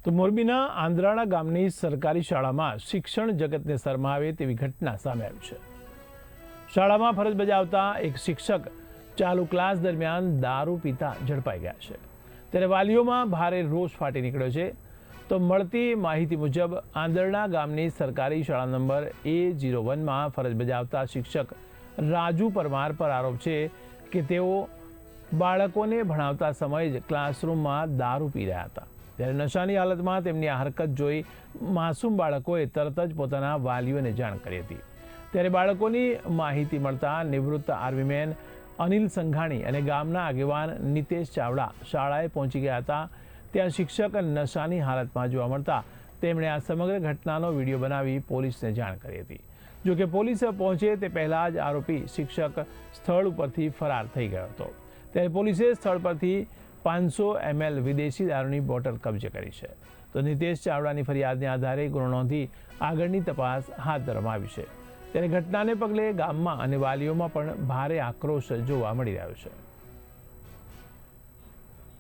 તો મોરબીના આંદ્રાળા ગામની સરકારી શાળામાં શિક્ષણ જગતને શરમાવે તેવી ઘટના સામે આવી છે। શાળામાં ફરજ બજાવતા એક શિક્ષક ચાલુ ક્લાસ દરમિયાન દારૂ પીતા ઝડપાઈ ગયા છે, ત્યારે વાલીઓમાં ભારે રોષ ફાટી નીકળ્યો છે। તો મળતી માહિતી મુજબ આંદરણા ગામની સરકારી શાળા નંબર A01માં ફરજ બજાવતા શિક્ષક રાજુ પરમાર પર આરોપ છે કે તેઓ બાળકોને ભણાવતા સમયે જ ક્લાસરૂમમાં દારૂ પી રહ્યા હતા, ત્યારે નશાની હાલતમાં તેમની આ હરકત જોઈ માસૂમ બાળકોએ તરત જ પોતાના વાલીઓને જાણ કરી હતી। ત્યારે બાળકોની માહિતી મળતા નિવૃત્ત આર્મીમેન અનિલ સંઘાણી અને ગામના આગેવાન નિતેશ ચાવડા શાળાએ પહોંચી ગયા હતા। ત્યાં શિક્ષક નશાની હાલતમાં જોવા મળતા તેમણે આ સમગ્ર ઘટનાનો વિડીયો બનાવી પોલીસને જાણ કરી હતી। જોકે પોલીસ પહોંચે તે પહેલા જ આરોપી શિક્ષક સ્થળ ઉપરથી ફરાર થઈ ગયો હતો, ત્યારે પોલીસે સ્થળ પરથી 500 ml વિદેશી દારૂની બોટલ કબજે કરી છે। તો નિતેશ ચાવડાની ફરિયાદને આધારે ગુનો નોંધી આગળની તપાસ હાથ ધરવામાં આવી છે। ત્યારે ઘટનાને પગલે ગામમાં અને વાલીઓમાં પણ ભારે આક્રોશ જોવા મળી રહ્યો છે।